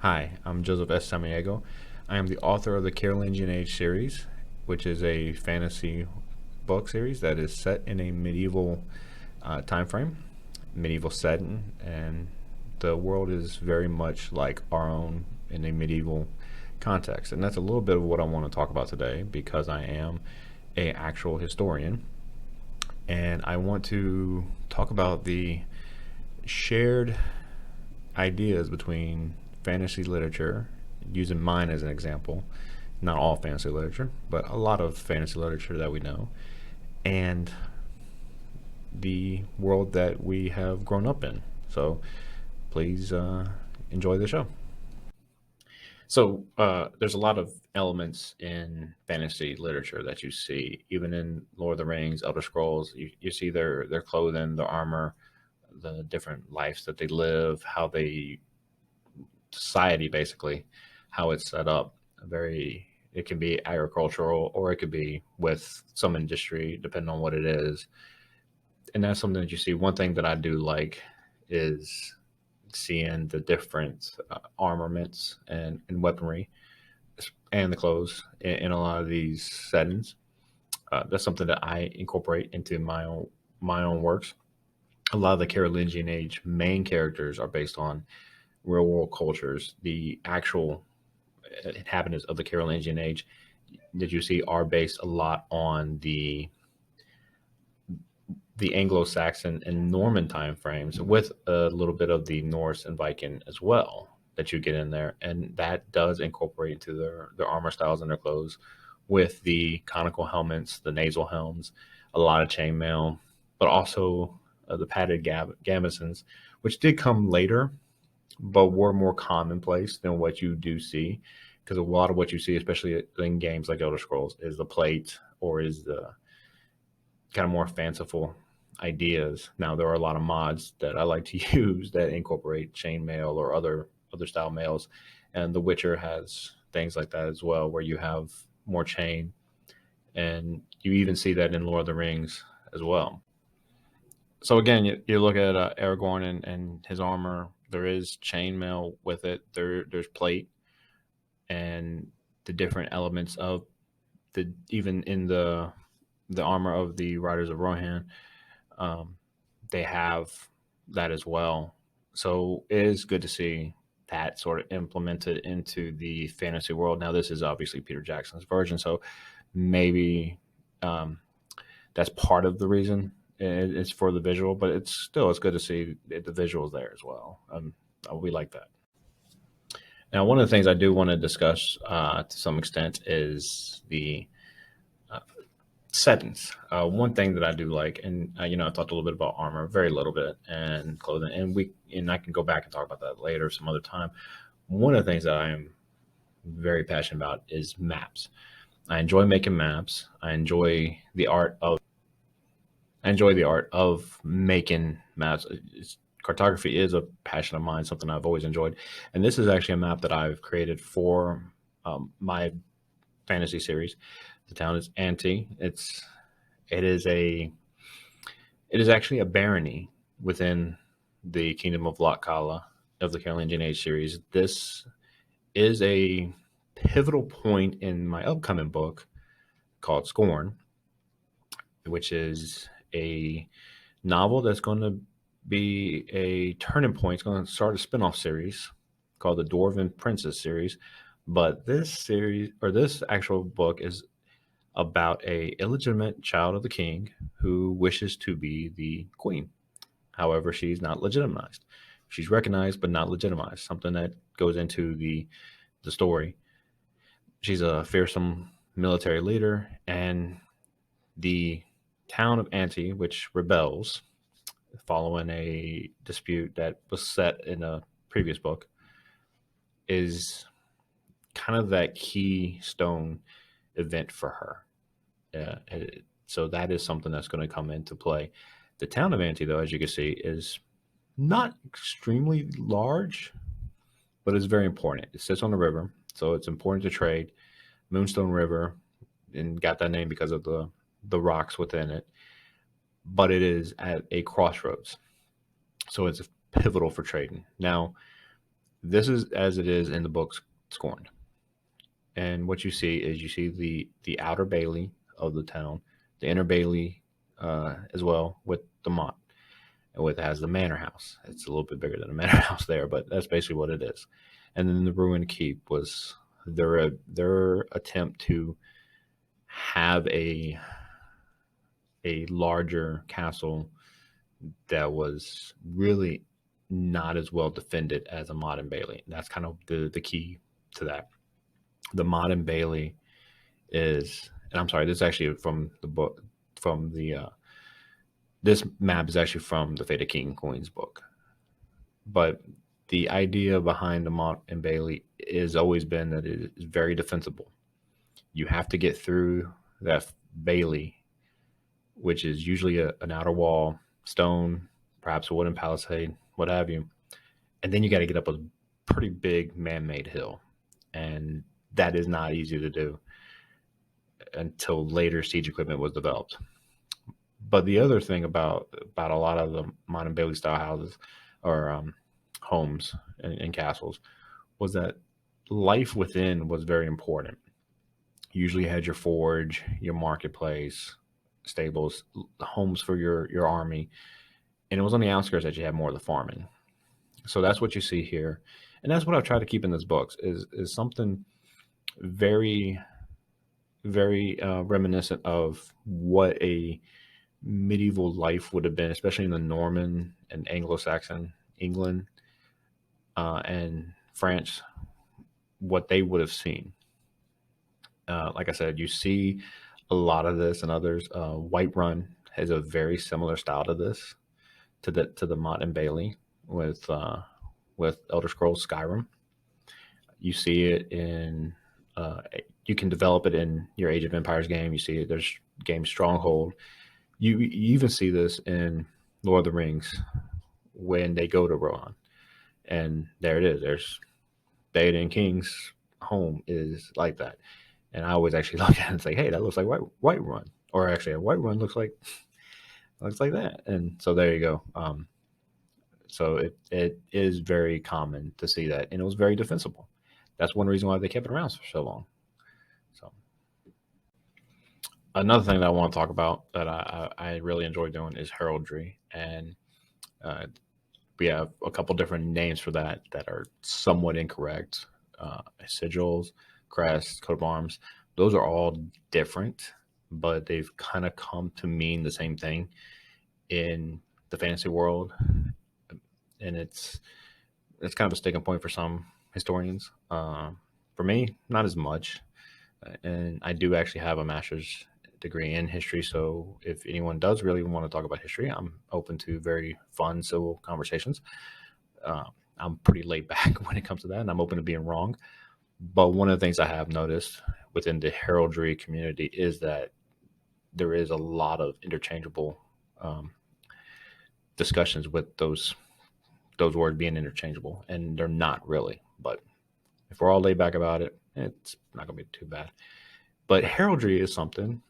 Hi, I'm Joseph S. Samaniego. I am the author of the Carolingian Age series, which is a fantasy book series that is set in a medieval time frame, medieval setting, and the world is very much like our own in a medieval context. And that's a little bit of what I want to talk about today because I am a actual historian, and I want to talk about the shared ideas between fantasy literature, using mine as an example, not all fantasy literature, but a lot of fantasy literature that we know, and the world that we have grown up in. So please enjoy the show. There's a lot of elements in fantasy literature that you see, even in Lord of the Rings, Elder Scrolls. You see their clothing, their armor, the different lives that they live, how they society basically, how it's set up. Very, it can be agricultural or it could be with some industry, depending on what it is. And that's something that you see. One thing that I do like is seeing the different armaments and weaponry and the clothes in a lot of these settings. That's something that I incorporate into my own works. A lot of the Carolingian Age main characters are based on real world cultures. The actual inhabitants of the Carolingian Age that you see are based a lot on the Anglo-Saxon and Norman time frames, with a little bit of the Norse and Viking as well that you get in there, and that does incorporate into their armor styles and their clothes, with the conical helmets, the nasal helms, a lot of chainmail, but also the padded gambesons, which did come later but were more commonplace than what you do see. Because a lot of what you see, especially in games like Elder Scrolls, is the plate or is the kind of more fanciful ideas. Now there are a lot of mods that I like to use that incorporate chainmail or other style mails, and The Witcher has things like that as well, where you have more chain, and you even see that in Lord of the Rings as well. So again, you look at Aragorn and his armor. There is chainmail with it. There's plate and the different elements of the even in the armor of the Riders of Rohan. Um, they have that as well. So it is good to see that sort of implemented into the fantasy world. Now, this is obviously Peter Jackson's version, so maybe um, that's part of the reason it's for the visual, but it's good to see the visuals there as well. We like that. Now, one of the things I do want to discuss to some extent is the uh, settings. One thing that I do like, and I talked a little bit about armor, very little bit, and clothing, and I can go back and talk about that later some other time. One of the things that I am very passionate about is maps. I enjoy making maps. I enjoy the art of making maps. Cartography is a passion of mine, something I've always enjoyed. And this is actually a map that I've created for my fantasy series. The town is Antei. It is a it is actually a barony within the kingdom of Lotkala of the Carolingian Age series. This is a pivotal point in my upcoming book called Scorn, which is a novel that's going to be a turning point. It's going to start a spin-off series called the Dwarven Princess series. But this actual book is about a illegitimate child of the king who wishes to be the queen. However, she's not legitimized. She's recognized but not legitimized. Something that goes into the story. She's a fearsome military leader, and the town of Antei, which rebels following a dispute that was set in a previous book, is kind of that keystone event for her. So that is something that's going to come into play. The town of Antei, though, as you can see, is not extremely large, but it's very important. It sits on the river, so it's important to trade. Moonstone River, and got that name because of the rocks within it. But it is at a crossroads, so it's pivotal for trading. Now, This is as it is in the books Scorned. And what you see is you see the outer bailey of the town, the inner bailey as well with the motte, and with has the manor house. It's a little bit bigger than a manor house there, but that's basically what it is. And then the ruined keep was their attempt to have a larger castle that was really not as well defended as a modern bailey. That's kind of the key to that. The modern bailey is, and I'm sorry, this is actually from the book, from the this map is actually from the Fate of King and Queen's book. But the idea behind the Mont and Bailey has always been that it is very defensible. You have to get through that Bailey, which is usually an outer wall, stone, perhaps a wooden palisade, what have you, and then you got to get up a pretty big man-made hill, and that is not easy to do until later siege equipment was developed. But the other thing about a lot of the modern Bailey style houses or homes and castles was that life within was very important. You usually had your forge, your marketplace, stables, homes for your army, and it was on the outskirts that you had more of the farming. So that's what you see here, and that's what I've tried to keep in this books is something very very reminiscent of what a medieval life would have been, especially in the Norman and Anglo-Saxon England and France, what they would have seen. Like I said, you see a lot of this and others. Whiterun has a very similar style to this, to the Mott and Bailey with Elder Scrolls Skyrim. You see it in you can develop it in your Age of Empires game. You see it. There's game Stronghold. You even see this in Lord of the Rings when they go to Rohan, and there it is. There's Theoden King's home is like that, and I always actually look at it and say, "Hey, that looks like Whiterun," or actually, Whiterun looks like that. And so there you go. So it is very common to see that, and it was very defensible. That's one reason why they kept it around for so long. So another thing that I want to talk about that I really enjoy doing is heraldry, and uh, we have a couple different names for that are somewhat incorrect. Sigils, crests, coat of arms, those are all different, but they've kind of come to mean the same thing in the fantasy world, and it's kind of a sticking point for some historians. For me, not as much. And I do actually have a master's degree in history. So if anyone does really want to talk about history, I'm open to very fun civil conversations. Uh, I'm pretty laid back when it comes to that, and I'm open to being wrong. But one of the things I have noticed within the heraldry community is that there is a lot of interchangeable um, discussions with those words being interchangeable, and they're not really. But if we're all laid back about it, it's not going to be too bad. But heraldry is something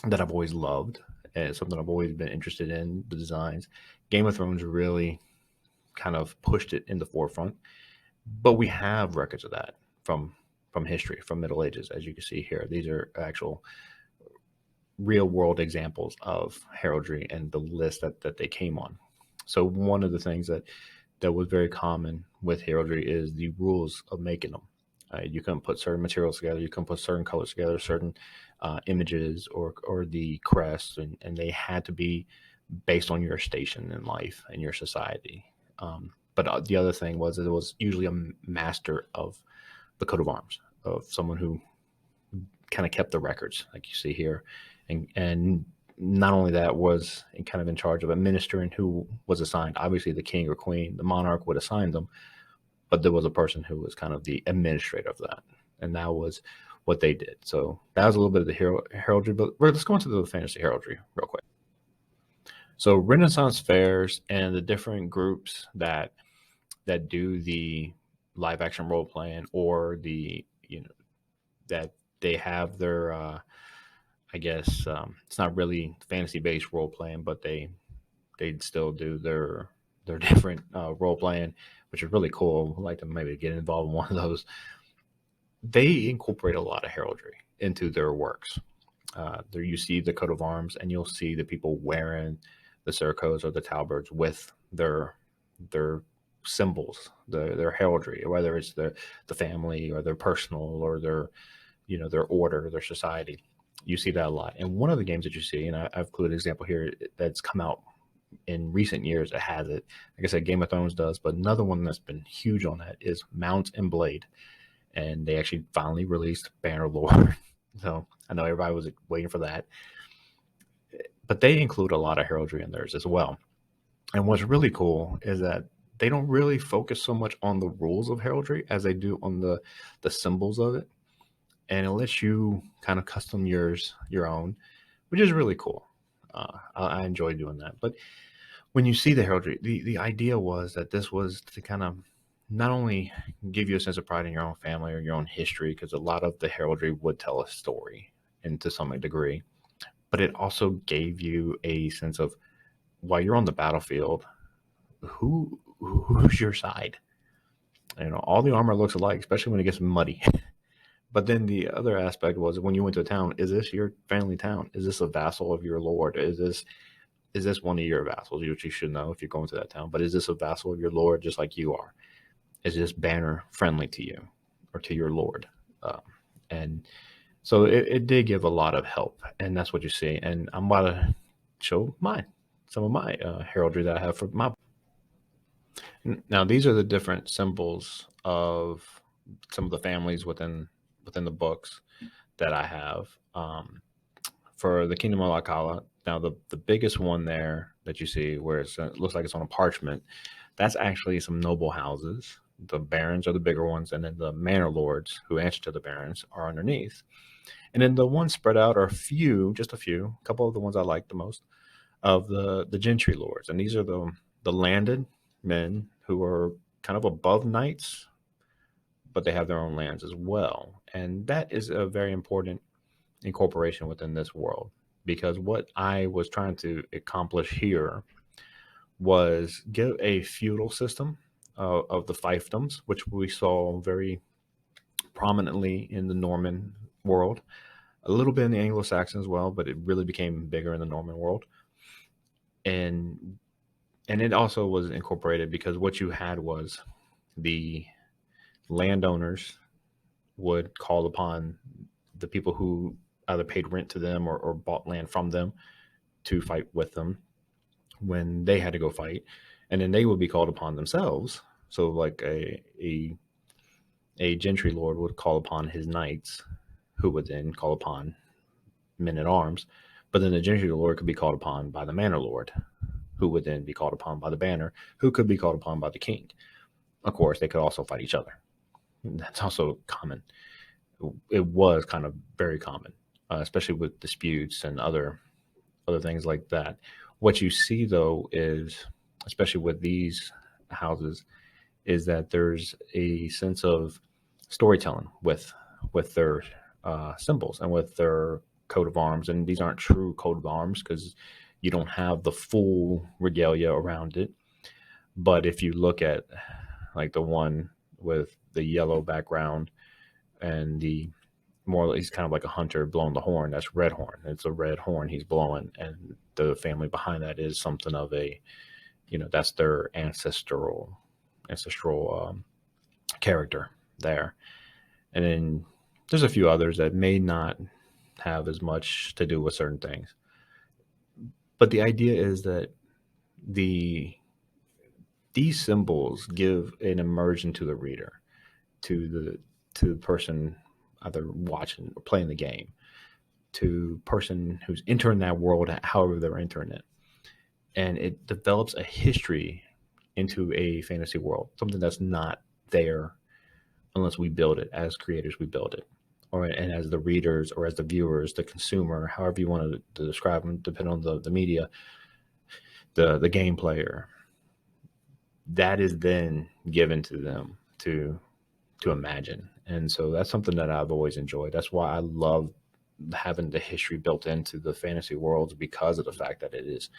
that I've always loved, and it's something I've always been interested in. The designs, Game of Thrones really kind of pushed it in the forefront, but we have records of that from history, from Middle Ages, as you can see here. These are actual real world examples of heraldry and the list that they came on. So one of the things that was very common with heraldry is the rules of making them. You couldn't put certain materials together. You couldn't put certain colors together, certain images or the crest, and they had to be based on your station in life and your society. But the other thing was that it was usually a master of the coat of arms, of someone who kind of kept the records, like you see here, and not only that was kind of in charge of administering who was assigned. Obviously, the king or queen, the monarch would assign them, but there was a person who was kind of the administrator of that, and that was what they did. So that was a little bit of the heraldry, but let's go into the fantasy heraldry real quick. So Renaissance fairs and the different groups that do the live action role playing, or the that they have their I guess it's not really fantasy based role playing, but they'd still do their different role playing which is really cool. I'd like to maybe get involved in one of those. They incorporate a lot of heraldry into their works. There you see the coat of arms, and you'll see the people wearing the surcoats or the talbards with their symbols, their heraldry, whether it's the family or their personal or their their order, their society. You see that a lot. And one of the games that you see, and I've included an example here that's come out in recent years that has it. Like I said, Game of Thrones does, but another one that's been huge on that is Mount and Blade, and they actually finally released Bannerlord. So I know everybody was waiting for that, but they include a lot of heraldry in theirs as well. And what's really cool is that they don't really focus so much on the rules of heraldry as they do on the symbols of it, and it lets you kind of custom your own, which is really cool. I enjoy doing that. But when you see the heraldry, the idea was that this was to kind of not only give you a sense of pride in your own family or your own history, because a lot of the heraldry would tell a story, and to some degree, but it also gave you a sense of, while you're on the battlefield, who's your side. All the armor looks alike, especially when it gets muddy. But then the other aspect was, when you went to a town, is this your family town? Is this a vassal of your lord? Is this one of your vassals, which you should know if you're going to that town? But is this a vassal of your lord, just like you are? Is this banner friendly to you or to your lord? And so it did give a lot of help, and that's what you see. And I'm about to show some of my heraldry that I have for my. Now, these are the different symbols of some of the families within the books that I have. For the Kingdom of Akala, now the biggest one there that you see, where it looks like it's on a parchment, that's actually some noble houses. The barons are the bigger ones, and then the manor lords who answer to the barons are underneath. And then the ones spread out are just a few, a couple of the ones I like the most, of the gentry lords. And these are the landed men who are kind of above knights, but they have their own lands as well. And that is a very important incorporation within this world, because what I was trying to accomplish here was give a feudal system of the fiefdoms, which we saw very prominently in the Norman world, a little bit in the Anglo-Saxon as well, but it really became bigger in the Norman world. And it also was incorporated because what you had was the landowners would call upon the people who either paid rent to them or bought land from them to fight with them when they had to go fight, and then they would be called upon themselves. So like a gentry lord would call upon his knights, who would then call upon men at arms, but then the gentry lord could be called upon by the manor lord, who would then be called upon by the banner, who could be called upon by the king. Of course, they could also fight each other. That's also common. It was kind of very common, especially with disputes and other things like that. What you see, though, is, especially with these houses, is that there's a sense of storytelling with their symbols and with their coat of arms. And these aren't true coat of arms because you don't have the full regalia around it. But if you look at like the one with the yellow background and he's kind of like a hunter blowing the horn, that's red horn. It's a red horn he's blowing, and the family behind that is something of a, that's their ancestral character there. And then there's a few others that may not have as much to do with certain things, but the idea is that these symbols give an immersion to the reader, to the person either watching or playing the game, to person who's entering that world, however they're entering it. And it develops a history into a fantasy world, something that's not there unless we build it. As creators, we build it, and as the readers or as the viewers, the consumer, however you want to describe them, depending on the media, the game player, that is then given to them to imagine. And so that's something that I've always enjoyed. That's why I love having the history built into the fantasy worlds, because of the fact that it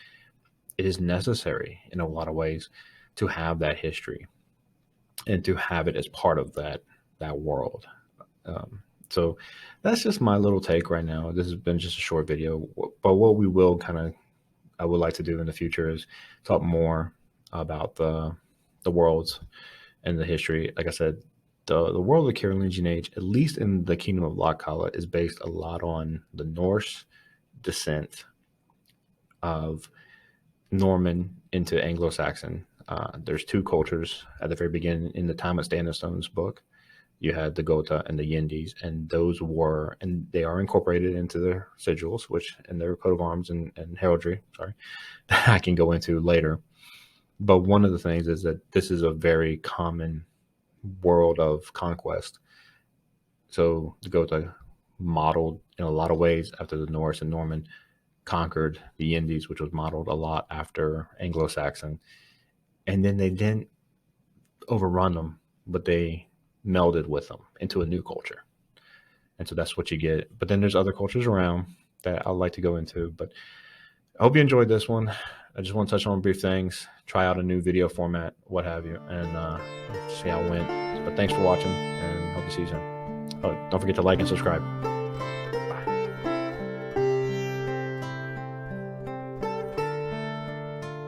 is necessary in a lot of ways to have that history. and to have it as part of that world. Um, so that's just my little take right now. This has been just a short video, but what we will kind of I would like to do in the future is talk more about the worlds and the history. Like I said, the world of the Carolingian Age, at least in the Kingdom of Lockhala, is based a lot on the Norse descent of Norman into Anglo-Saxon. There's two cultures at the very beginning in the Thomas Standistone's book. You had the Gotha and the Yindis, and those were, and they are incorporated into their sigils, which in their coat of arms and heraldry, sorry, that I can go into later. But one of the things is that this is a very common world of conquest. So the Gotha modeled in a lot of ways after the Norse and Norman conquered the Indies, which was modeled a lot after Anglo-Saxon. And then they didn't overrun them, but they melded with them into a new culture. And so that's what you get. But then there's other cultures around that I'd like to go into. But I hope you enjoyed this one. I just want to touch on brief things, try out a new video format, what have you, and see how it went. But thanks for watching, and hope to see you soon. Oh, don't forget to like and subscribe.